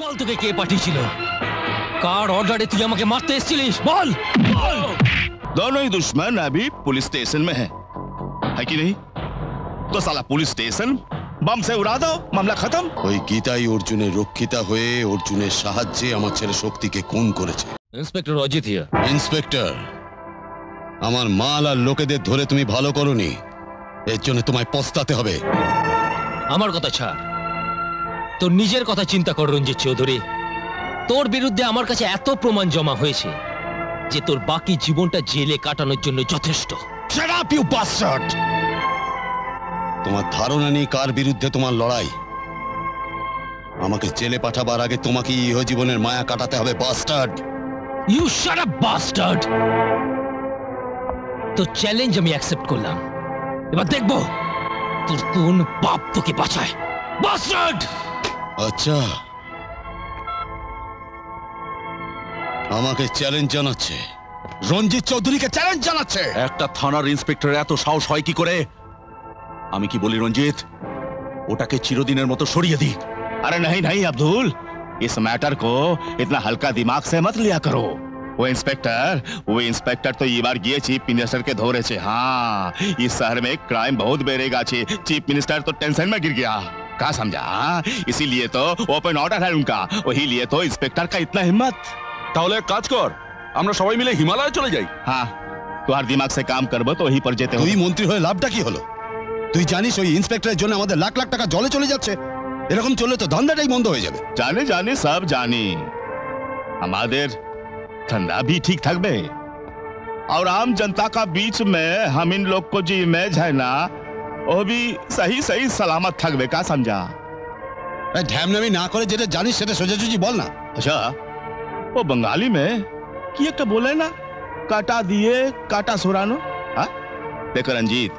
বল তোকে কে পাঠিয়েছিল? কার অর্ডারে তুই আমাকে মারতে এসেছিলিস? বল। दोनों ही दुश्मन अभी पुलिस स्टेशन में है कि नहीं? तो साला पुलिस स्टेशन बम से उड़ा दो, मामला खत्म। ওই গীতাই অর্জুনের রক্ষিতা হয়ে অর্জুনের সাহায্যে আমার ছেলে শক্তিকে খুন করেছে। Inspector Ajit here. ইন্সপেক্টর, আমার মাল আর লোকেদের ধরে তুমি ভালো করোনি, এর জন্য তোমায় পস্তাতে হবে। আমার কথা ছাড়, তোর নিজের কথা চিন্তা কর রঞ্জিত চৌধুরী। তোর বিরুদ্ধে আমার কাছে এত প্রমাণ জমা হয়েছে যে তোর বাকি জীবনটা জেলে কাটানোর জন্য যথেষ্ট। Shut up, you bastard! তোমার ধারণা নেই কার বিরুদ্ধে তোমার লড়াই। আমাকে জেলে পাঠাবার আগে তোমাকে ইহ জীবনের মায়া কাটাতে হবে, bastard. You shut up bastard. তোর চ্যালেঞ্জ আমি অ্যাকসেপ্ট করলাম, এবার দেখবো তোর কোন বাপ তোকে বাঁচায়, বাস্টার্ড। আচ্ছা, আমাকে চ্যালেঞ্জ জানাচ্ছে, রঞ্জিত চৌধুরীকে চ্যালেঞ্জ জানাচ্ছে। একটা থানার ইন্সপেক্টর এত সাহস হয় কি করে? আমি কি বলি রঞ্জিত, ওটাকে চিরদিনের মতো সরিয়ে দি। अरे नहीं नहीं अब्दुल, इस मैटर को इतना हल्का दिमाग से मत लिया करो। वो इंस्पेक्टर तो ये बार गए चीफ मिनिस्टर के धोरे से। हाँ, इस शहर में क्राइम बहुत बेरेगा छे। चीफ मिनिस्टर तो टेंशन में गिर गया, क्या समझा? इसीलिए तो ओपन ऑर्डर है उनका, वही लिए तो इंस्पेक्टर का इतना हिम्मत। তাহলে এক কাজ কর, আমরা সবাই মিলে হিমালয়ে চলে যাই। हाँ, तुम्हारे दिमाग से काम करबो तो वही पर जेते हो। তুই মন্ত্রী হয়ে লাভটা কি হলো? তুই জানিস ওই ইন্সপেক্টরের জন্য আমাদের লাখ লাখ টাকা জলে চলে যাচ্ছে। এরকম চললে তো ধান্দাটাই বন্ধ হয়ে যাবে। जाने जाने सब जानी, हमारे धंधा भी ठीक थकबे और आम जनता का बीच में हम इन लोग को जो इमेज है ना, वो भी सही सही सलामत थकबे, का समझा? ঢ্যামনামি না করে যেটা জানিস সেটা সোজাসুজি বল না। अच्छा, वो बंगाली में कि एक तो बोले ना, काटा दिए काटा सुरानो। हाँ, देखो रंजीत,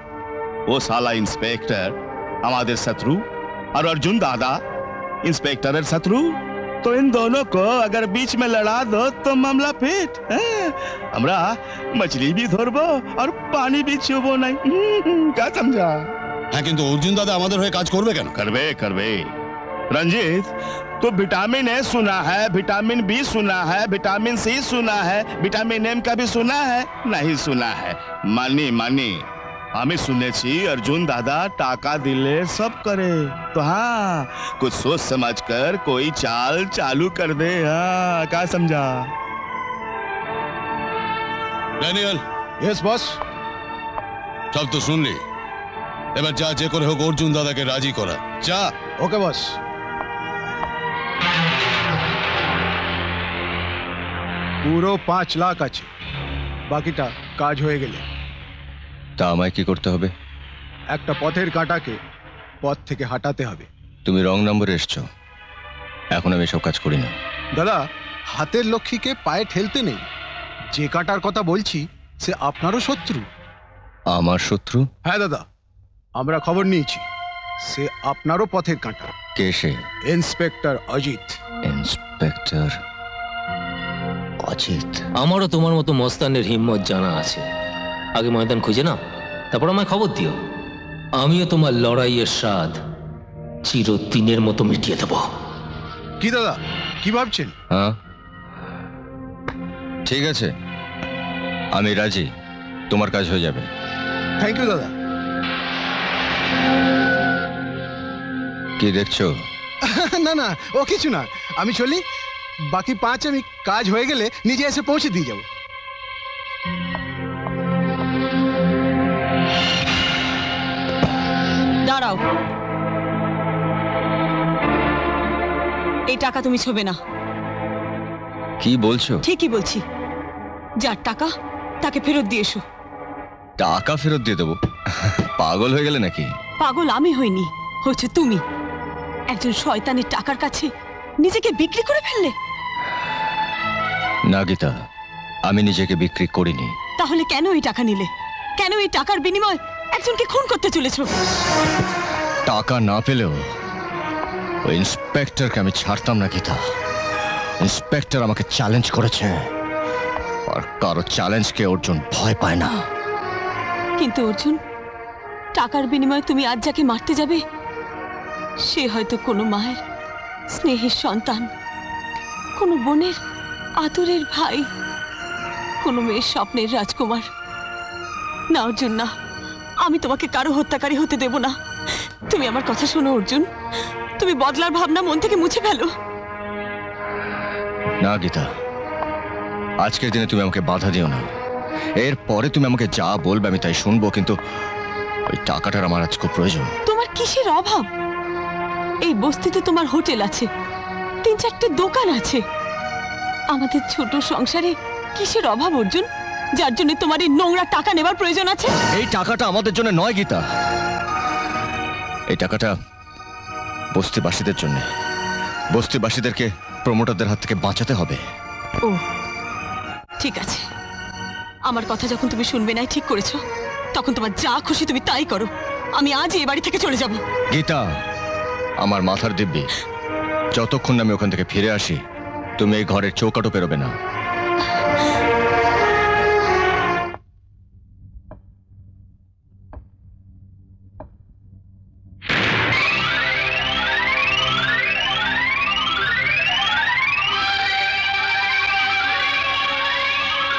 वो साला इंस्पेक्टर हमारे शत्रु और अर्जुन दादा इंस्पेक्टर शत्रु, तो इन दोनों को अगर बीच में लड़ा दो तो मामला फिट। हमरा मछली भी धरबो और पानी भी छुबो नहीं, क्या समझा? হ্যাঁ, কিন্তু অর্জুন দাদা আমাদের হয়ে কাজ করবে কেন? करवे करवे रंजीत, तो विटामिन ए सुना है, विटामिन बी सुना है, विटामिन सी सुना है, विटामिन एम का भी सुना है? नहीं सुना है। मानी मानी हमें सुने छी अर्जुन दादा टाका दिले सब करे, तो हाँ, कुछ सोच समझ कर कोई चाल चालू कर दे। हाँ, क्या समझा? ড্যানিয়েল। Yes boss. সব তো শুনলি, এবার যা যে করে হোক অর্জুন দাদাকে রাজি করা। যা। Okay boss. পুরো 5 লাখ আছে, বাকিটা কাজ হয়ে গেলে। তা আমায় কি করতে হবে? একটা পথের কাঁটাকে পথ থেকে হাঁটাতে হবে। তুমি রং নম্বরে এসছো, এখন আমি সব কাজ করি না। দাদা, হাতের লক্ষ্মীকে পায়ে ঠেলতে নেই। যে কাঁটার কথা বলছি সে আপনারও শত্রু। আমার শত্রু? হ্যাঁ দাদা, আমরা খবর নিয়েছি, সে আপনারও পথের কাঁটা। কে সে? ইন্সপেক্টর অজিত। ইন্সপেক্টর অজিত? আমারও তোমার মতো মস্তানের হিম্মত জানা আছে। আগে ময়দান খুঁজে নাও, তারপর আমায় খবর দিও। আমিও তোমার লড়াইয়ের স্বাদ চিরদিনের মতো মিটিয়ে দেব। কি দাদা, কি ভাবছেন? হ্যাঁ, ঠিক আছে, আমি রাজি, তোমার কাজ হয়ে যাবে। থ্যাংক ইউ দাদা। কি দেখছো? না না, ও কিছু না, আমি চলি। বাকি 5 আমি কাজ হয়ে গেলে নিজে এসে পৌঁছে দিয়ে যাব। দাঁড়াও, এই টাকা তুমি ছোবে না। কি বলছো? ঠিকই বলছি, যার টাকা তাকে ফেরত দিয়ে এসো। টাকা ফেরত দিয়ে দেবো? পাগল হয়ে গেলে নাকি? পাগল আমি হইনি, হচ্ছে তুমি। একজন শয়তানের টাকার কাছে নিজেকে বিক্রি করে ফেললে। না গীতা, আমি নিজেকে বিক্রি করিনি। তাহলে কেন এই টাকা নিলে? কেন এই টাকার বিনিময়ে একজনকে খুন করতে চলেছো? টাকা না পেলেও ওই ইন্সপেক্টরকে আমি ছাড়তাম না গীতা। ইন্সপেক্টর আমাকে চ্যালেঞ্জ করেছে, আর কারো চ্যালেঞ্জকে অর্জুন ভয় পায় না। কিন্তু অর্জুন, টাকার বিনিময়ে তুমি আজ যাকে মারতে যাবে সে হয়তো কোনো মায়ের স্নেহের সন্তান। কোনো বোনের আদরের ভাই, কোনো মেয়ের স্বপ্নের রাজকুমার। না অর্জুন, না, আমি তোমাকে কারো হত্যাকারী হতে দেব না। তুমি আমার কথা শোনো অর্জুন, তুমি বদলার ভাবনা মন থেকে মুছে ফেলো। না গীতা, আজকের দিনে তুমি আমাকে বাধা দিও না। এরপরে তুমি আমাকে যা বলবে আমি তাই শুনবো, কিন্তু ওই টাকাটার আমার আজ খুব প্রয়োজন। তোমার কিসের অভাব? এই বস্তিতে তোমার হোটেল আছে, 3-4টে দোকান আছে। আমাদের ছোট সংসারে কিসের অভাব অর্জুন, যার জন্য তোমার এই নোংরা টাকা নেবার প্রয়োজন আছে? এই টাকাটা আমাদের জন্য নয় গীতা, এই টাকাটা বস্তিবাসীদের জন্য। বস্তিবাসীদেরকে প্রমোটারদের হাত থেকে বাঁচাতে হবে। ও ঠিক আছে, আমার কথা যখন তুমি শুনবে না ঠিক করেছো, তখন তোমার যা খুশি তুমি তাই করো। আমি আজই এ বাড়ি থেকে চলে যাব। গীতা, আমার মাথার দিব্যি, যতক্ষণ না আমি ওখান থেকে ফিরে আসি তুমি এই ঘরের চৌকাটও পেরোবে না।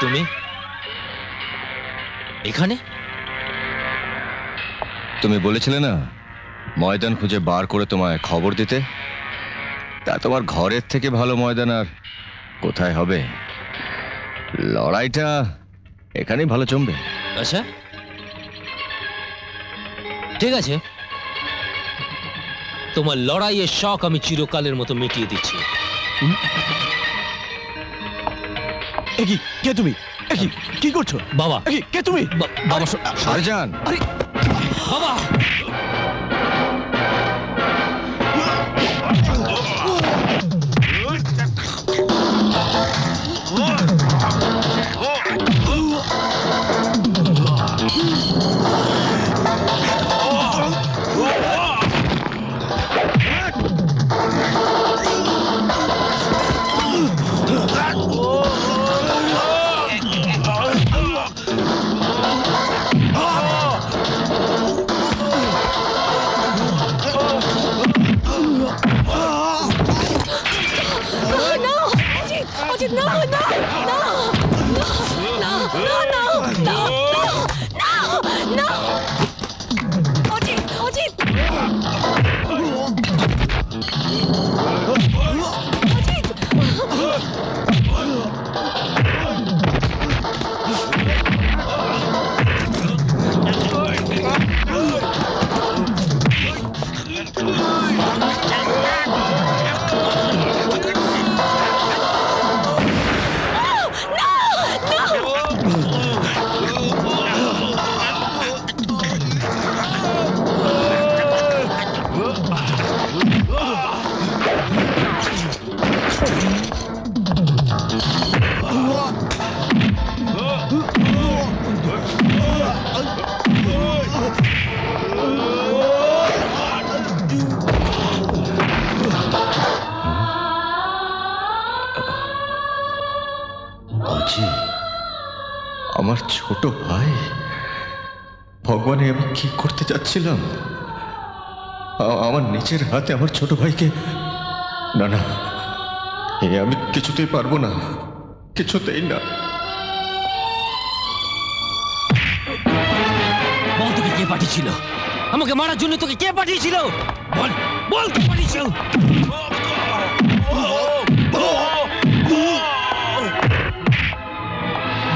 তুমি এখানে? তুমি বলেছিলে না ময়দান খুঁজে বার করে তোমায় খবর দিতে, তা তোমার ঘরের থেকে ভালো ময়দান আর কোথায় হবে? লড়াইটা এখানেই ভালো জমবে। আচ্ছা ঠিক আছে, তোমার লড়াইয়ের শখ আমি চিরকালের মতো মিটিয়ে দিচ্ছি। কে তুমি? কি করছো বাবা? কে তুমি? বাবা সরে যান। বাবা আমার ছোট ভাই, ভগবানে আমি কি করতে যাচ্ছিলাম? আমার নিজের হাতে আমার ছোট ভাইকে, না না, এ আমি কিছুতেই পারবো না, কিছুতেই না। বল তোকে কে পাঠিয়েছিল? আমাকে মারার জন্য তোকে কে পাঠিয়েছিল? বল বল কে পাঠিয়েছিল?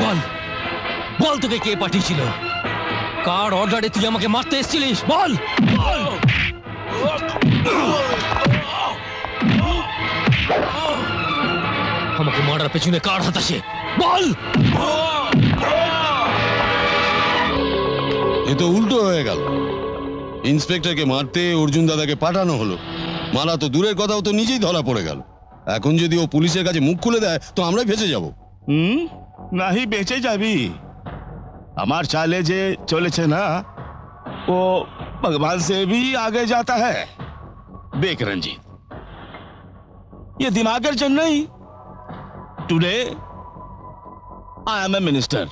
বল বল তোকে কে পাঠিয়েছিল? কার অর্ডারে তুই আমাকে মারতে এসেছিলিস? বল বল। আমাকে মারার পেছনে কার হাত আছে? বল। এ তো উল্টো হয়ে গেল। ইন্সপেক্টরকে মারতে অর্জুন দাদাকে পাঠানো হলো, মারা তো দূরের কথাও তো নিজেই ধরা পড়ে গেল। এখন যদি ও পুলিশের কাছে মুখ খুলে দেয় তো আমরাই ফেঁসে যাব। नहीं बेचे जाबी हमार चाले जे चले छे ना वो भगवान से भी आगे जाता है। देख रंजीत, ये दिमागर जन नहीं। Today I am a minister.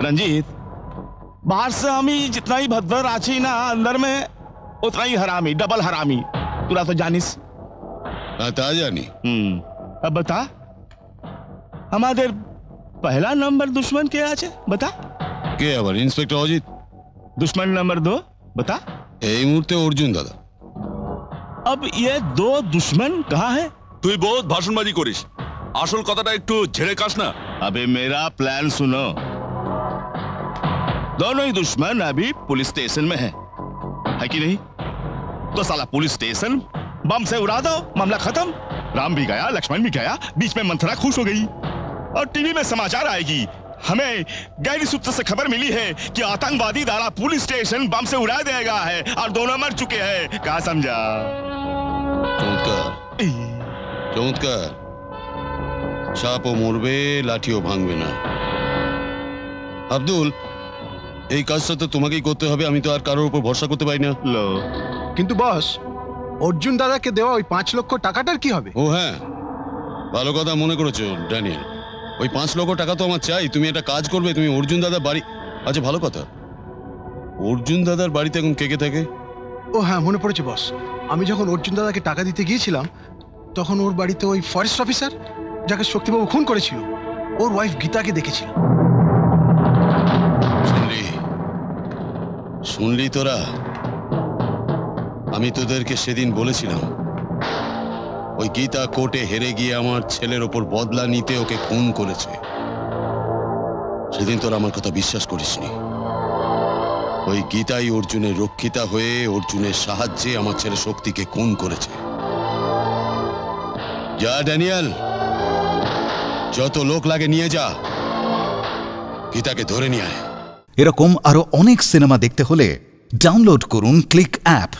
Ranjit, बाहर से हम ही जितना ही भद्दर आछी ना, अंदर में उतना ही हरामी, डबल हरामी। तुरा तो जानिस। তা জানি। अब बता हमारे पहला नंबर दुश्मन क्या আছে बता কে আবার ইন্সপেক্টর অজিত? दुश्मन नंबर 2 बता এই মুহূর্তে অর্জুন দাদা। अब ये दो दुश्मन कहाँ है তুই বহুত ভাষণবাজি করিস, আসল কথাটা একটু ঝেড়ে কাস না। अबे मेरा प्लान सुनो दोनों ही दुश्मन अभी पुलिस स्टेशन में है कि नहीं तो साला पुलिस स्टेशन बम से उड़ा दो मामला खत्म राम भी गया लक्ष्मण भी गया बीच में मंथरा खुश हो गई और टीवी में समाचार आएगी हमें गैर सूत्र से खबर मिली है कि आतंकवादी दारा पुलिस स्टेशन बम से उड़ा देगा है और दोनों मर चुके हैं कहा समझा চমৎকার চমৎকার। সাপও মরবে, লাঠিও ভাঙবে না। আব্দুল, এই কাজটা তো তোমাকেই করতে হবে, আমি তো আর কারোর উপর ভরসা করতে পারি না। लो কিন্তু বস, অর্জুন দাদাকে দেওয়া ওই 5 লক্ষ টাকাটার কি হবে? ও হ্যাঁ, ভালো কথা মনে করেছো ড্যানিয়েল। ওই 5 লক্ষ টাকা তো আমার চাই। তুমি একটা কাজ করবে, তুমি অর্জুন দাদার বাড়ি, আচ্ছা ভালো কথা, অর্জুন দাদার বাড়িতে এখন কে কে থাকে? ও হ্যাঁ, মনে পড়েছে বস, আমি যখন অর্জুন দাদাকে টাকা দিতে গিয়েছিলাম তখন ওর বাড়িতে ওই ফরেস্ট অফিসার যাকে শক্তিবাবু খুন করেছিল ওর ওয়াইফ গীতাকে দেখেছিল। শুনলি শুনলি তোরা, আমি তোদেরকে সেদিন বলেছিলাম ওই গীতা কোর্টে হেরে গিয়ে আমার ছেলের ওপর বদলা নিতে ওকে খুন করেছে। সেদিন তোরা আমার কথা বিশ্বাস করিসনি। ওই গীতাই অর্জুনের রক্ষিতা হয়ে অর্জুনের সাহায্যে আমার ছেলে শক্তিকে খুন করেছে। যা ড্যানিয়েল, যত লোক লাগে নিয়ে যা, গীতাকে ধরে নিয়ে আয়। এরকম আরো অনেক সিনেমা দেখতে হলে ডাউনলোড করুন ক্লিক অ্যাপ।